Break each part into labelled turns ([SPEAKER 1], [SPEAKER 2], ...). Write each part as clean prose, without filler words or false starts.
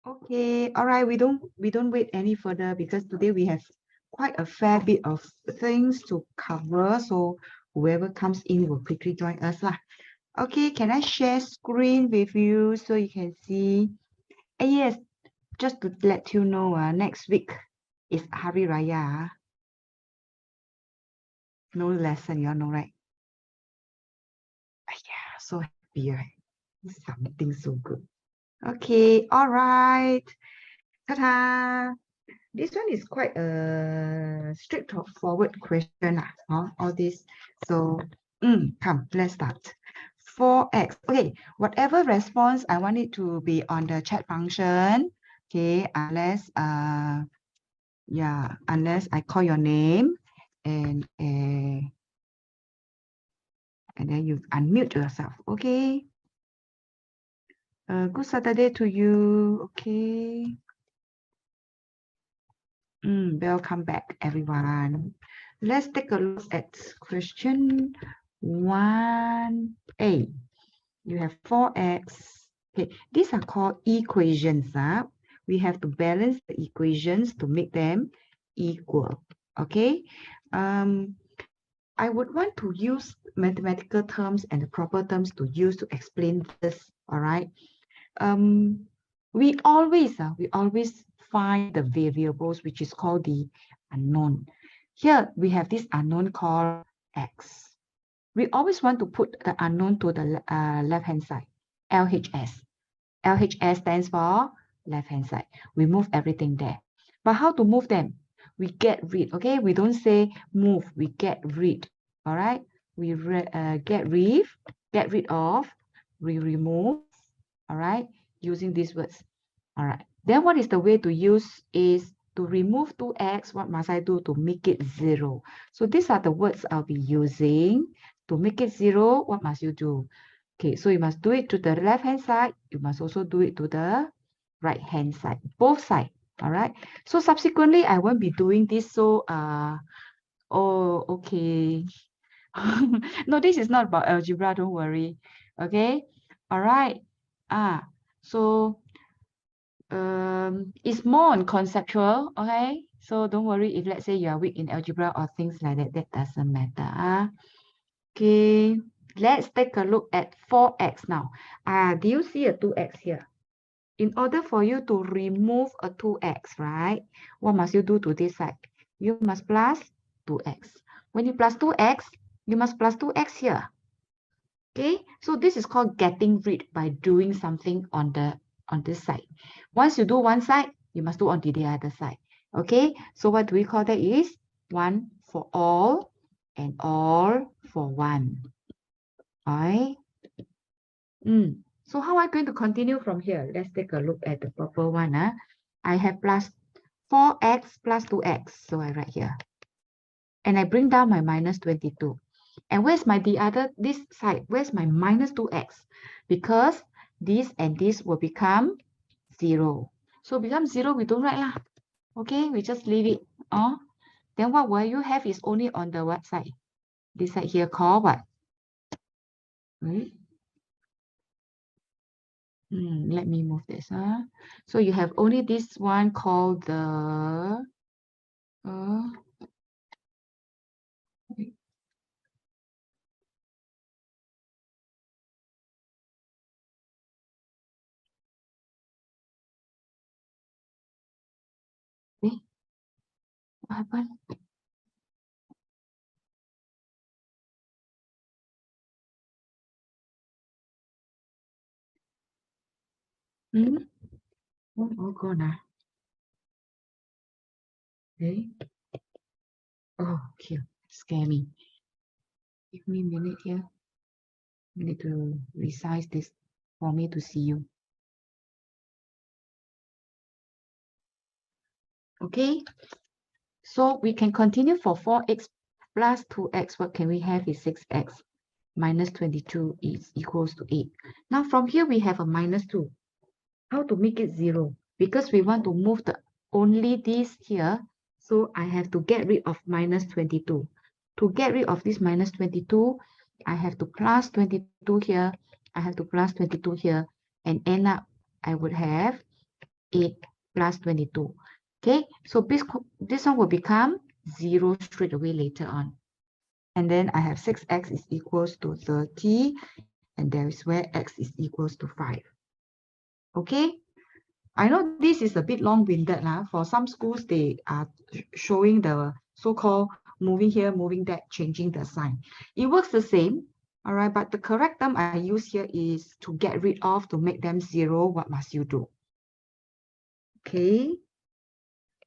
[SPEAKER 1] Okay, all right. We don't wait any further because today we have quite a fair bit of things to cover. So whoever comes in will quickly join us lah. Okay, can I share screen with you so you can see? Yes, just to let you know, next week is Hari Raya. No lesson, you all know, right? Yeah, so happy, right? Something so good. Okay, all right. Ta-da! This one is quite a straightforward question, all this. So, come, let's start. 4x. Okay, whatever response, I want it to be on the chat function. Okay, unless I call your name and then you unmute yourself. Okay. Good Saturday to you. Okay. Welcome back, everyone. Let's take a look at question 1a. You have 4x. Okay, these are called equations. We have to balance the equations to make them equal. Okay. I would want to use mathematical terms and the proper terms to use to explain this. All right. We always find the variables, which is called the unknown. Here we have this unknown called x. We always want to put the unknown to the left-hand side, LHS. LHS stands for left-hand side. We move everything there. But how to move them? We get rid, okay? We don't say move, we get rid, all right? We get rid of, we remove, all right? Using these words. All right. Then what is the way to use is to remove 2x. What must I do to make it 0? So these are the words I'll be using. To make it 0, what must you do? Okay, so you must do it to the left-hand side. You must also do it to the right-hand side, both sides. All right. So subsequently, I won't be doing this. So, oh, okay. No, this is not about algebra. Don't worry. Okay. All right. So it's more on conceptual, okay? So don't worry if let's say you are weak in algebra or things like that, that doesn't matter. Okay, let's take a look at 4x now. Do you see a 2x here? In order for you to remove a 2x, right? What must you do to this side? You must plus 2x. When you plus 2x, you must plus 2x here. Okay, so this is called getting rid by doing something on this side. Once you do one side, you must do on the other side. Okay, so what do we call that is one for all and all for one. All right. So how am I going to continue from here? Let's take a look at the proper one. I have plus 4x plus 2x. So I write here. And I bring down my minus 22. And where's this side? Where's my minus 2x? Because this and this will become 0. So become 0, we don't write lah. Okay, we just leave it. Then what will you have is only on the what side? This side here called what? Let me move this. So you have only this one called the what happened? Oh, gone. Okay. Oh, here, scare me. Give me a minute here. I need to resize this for me to see you. Okay. So we can continue for 4x plus 2x. What can we have is 6x minus 22 is equals to 8. Now from here we have a minus 2. How to make it 0? Because we want to move only this here. So I have to get rid of minus 22. To get rid of this minus 22, I have to plus 22 here. I have to plus 22 here. And end up, I would have 8 plus 22. Okay, so this one will become 0 straight away later on. And then I have 6x is equals to 30, and there is where x is equals to 5. Okay, I know this is a bit long-winded. For some schools, they are showing the so-called moving here, moving that, changing the sign. It works the same, all right, but the correct term I use here is to get rid of, to make them 0, what must you do? Okay,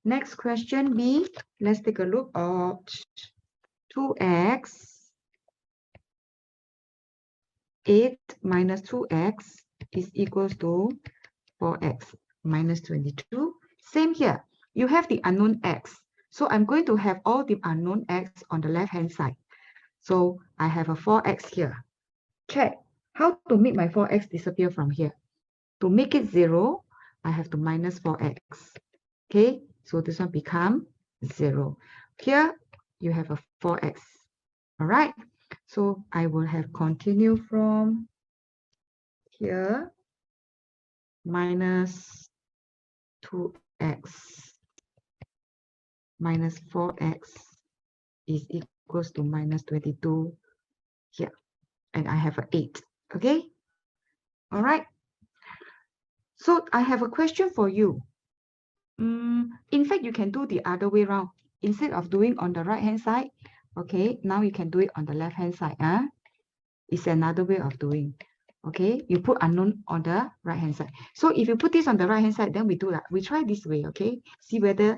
[SPEAKER 1] next question B, let's take a look at 2x, 8 minus 2x is equals to 4x minus 22. Same here, you have the unknown x. So I'm going to have all the unknown x on the left-hand side. So I have a 4x here. Check how to make my 4x disappear from here. To make it 0, I have to minus 4x. Okay, so this one become 0. Here, you have a 4x. All right, so I will have continue from here, minus 2x minus 4x is equals to minus 22 here. And I have an 8, okay? All right. So I have a question for you. In fact, you can do the other way around. Instead of doing on the right-hand side, okay, now you can do it on the left-hand side. It's another way of doing. Okay, you put unknown on the right-hand side. So if you put this on the right-hand side, then we try this way, okay? See whether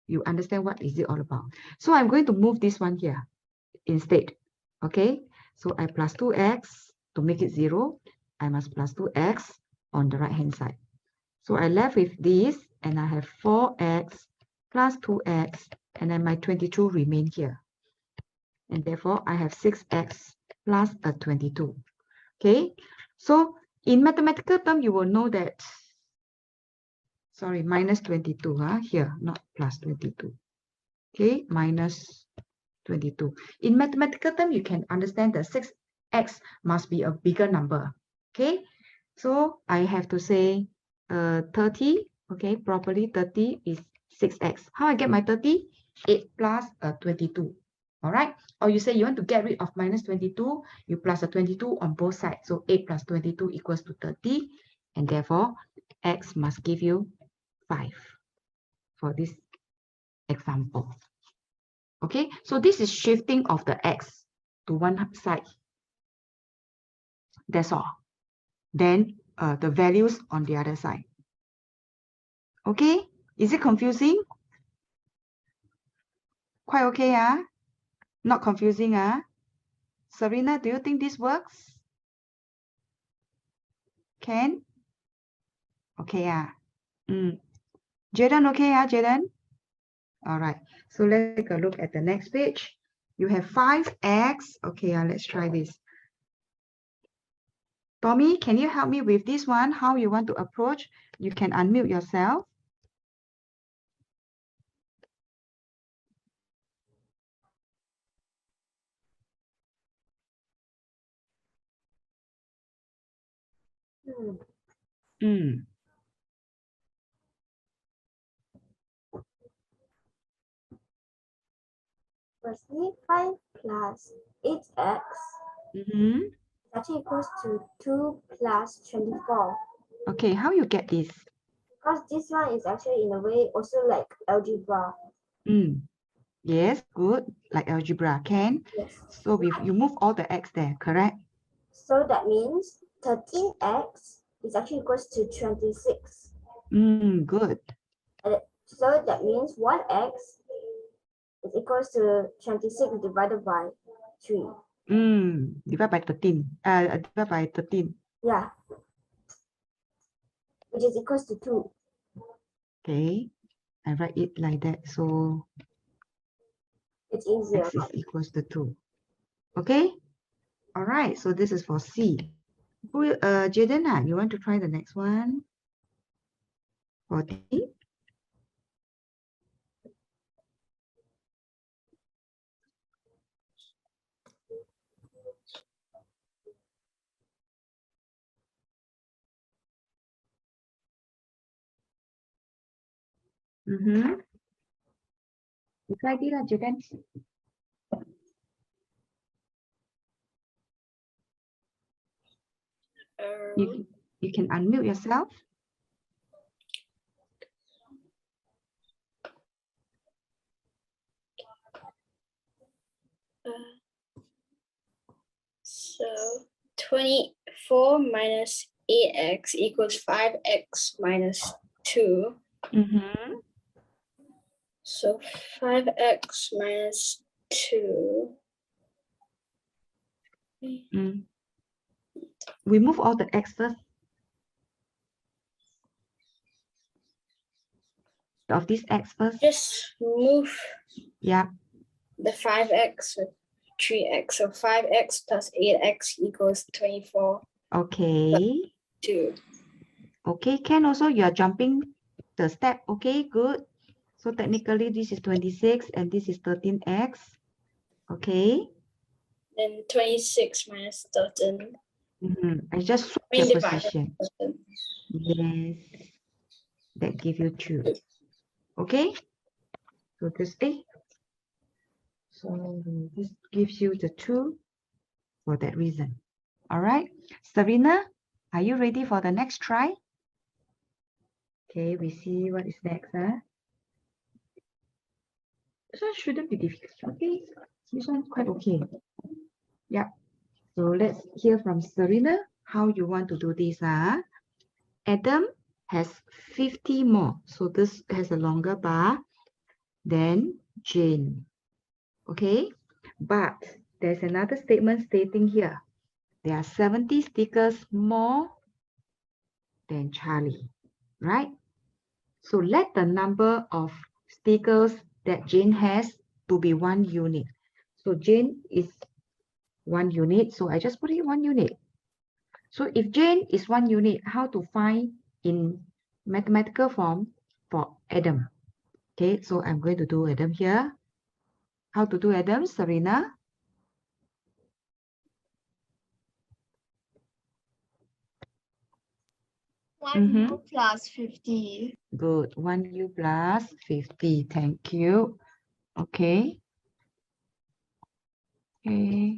[SPEAKER 1] you understand what is it all about. So I'm going to move this one here instead. Okay, so I plus 2x to make it 0. I must plus 2x on the right-hand side. So I left with this, and I have 4x plus 2x, and then my 22 remain here. And therefore, I have 6x plus a 22. Okay, so in mathematical term, you will know that, sorry, minus 22, here, not plus 22. Okay, minus 22. In mathematical term, you can understand that 6x must be a bigger number. Okay, so I have to say 30. Okay, properly 30 is 6x. How I get my 30? 8 plus 22. All right, or you say you want to get rid of minus 22, you plus a 22 on both sides. So 8 plus 22 equals to 30, and therefore x must give you 5 for this example. Okay, so this is shifting of the x to one side. That's all. Then the values on the other side. Okay, is it confusing? Quite okay, Not confusing, Serena, do you think this works? Can? Okay, Jaden, okay, Jaden? All right, so let's take a look at the next page. You have 5x. Okay, let's try this. Tommy, can you help me with this one? How you want to approach? You can unmute yourself.
[SPEAKER 2] Firstly, 5 plus 8x actually equals to 2 plus 24.
[SPEAKER 1] Okay, how you get this?
[SPEAKER 2] Because this one is actually in a way also like algebra.
[SPEAKER 1] Yes, good. Like algebra, can?
[SPEAKER 2] Yes.
[SPEAKER 1] So you move all the x there, correct?
[SPEAKER 2] So that means 13x is actually equals to 26.
[SPEAKER 1] Good.
[SPEAKER 2] So that means 1x is equals to 26 divided by 3.
[SPEAKER 1] Divide by 13. Divide by 13.
[SPEAKER 2] Yeah. Which is equals to 2.
[SPEAKER 1] Okay. I write it like that. So
[SPEAKER 2] it's easier.
[SPEAKER 1] X is equals to 2. Okay. All right. So this is for C. Jaden, you want to try the next one? 40. Try đi là chị Ken. You can unmute yourself.
[SPEAKER 3] So 24 minus 8x equals 5x minus 2. So 5x minus 2.
[SPEAKER 1] We move all the x first. Of this x first.
[SPEAKER 3] Just move
[SPEAKER 1] Yeah.
[SPEAKER 3] the 5x with 3x. So 5x plus 8x equals 24.
[SPEAKER 1] Okay.
[SPEAKER 3] 2.
[SPEAKER 1] Okay, Ken, also you are jumping the step. Okay, good. So technically this is 26 and this is 13x. Okay.
[SPEAKER 3] Then 26 minus 13.
[SPEAKER 1] I just swap
[SPEAKER 3] I mean,
[SPEAKER 1] the
[SPEAKER 3] divide
[SPEAKER 1] position.
[SPEAKER 3] 13.
[SPEAKER 1] Yes. That give you 2. Okay. So this So this gives you the 2 for that reason. All right. Serena, are you ready for the next try? Okay, we see what is next. This one shouldn't be difficult. Okay, this one's quite okay. Yeah. So let's hear from Serena how you want to do this. Adam has 50 more. So this has a longer bar than Jane. Okay, but there's another statement stating here. There are 70 stickers more than Charlie, right? So let the number of stickers that Jane has to be 1 unit. So Jane is 1 unit, so I just put it 1 unit. So if Jane is 1 unit, how to find in mathematical form for Adam? Okay, so I'm going to do Adam here. How to do Adam, Serena?
[SPEAKER 4] 1u plus 50.
[SPEAKER 1] Good. 1u plus 50. Thank you. Okay. Okay.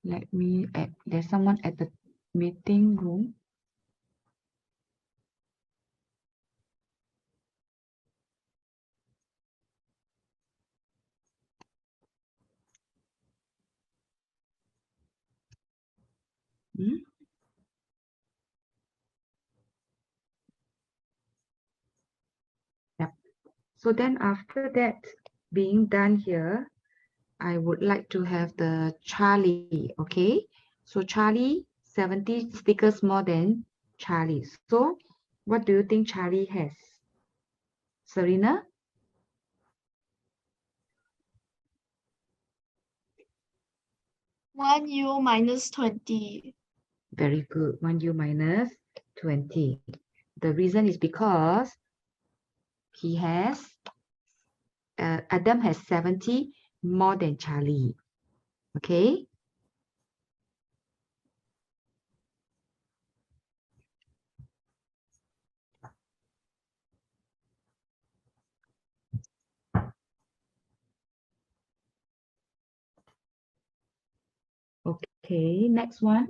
[SPEAKER 1] Let me add. There's someone at the meeting room. Yep. So then after that being done here, I would like to have the Charlie, okay? So Charlie, 70 stickers more than Charlie. So what do you think Charlie has? Serena?
[SPEAKER 4] 1u minus 20.
[SPEAKER 1] Very good. 1u minus 20. The reason is because he has, Adam has 70 more than Charlie. Okay? Okay, next one.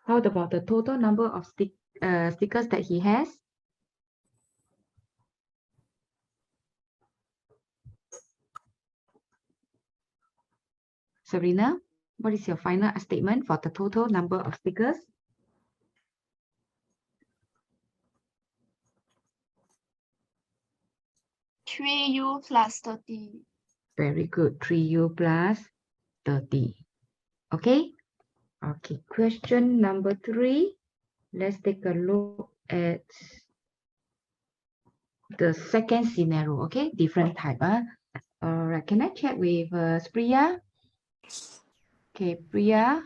[SPEAKER 1] How about the total number of stickers that he has? Serena, what is your final statement for the total number of stickers?
[SPEAKER 4] Three u plus 30.
[SPEAKER 1] Very good. 3u plus 30. Okay? Okay, question number 3. Let's take a look at the second scenario. Okay, different type. All right, can I check with Priya? Okay, Priya.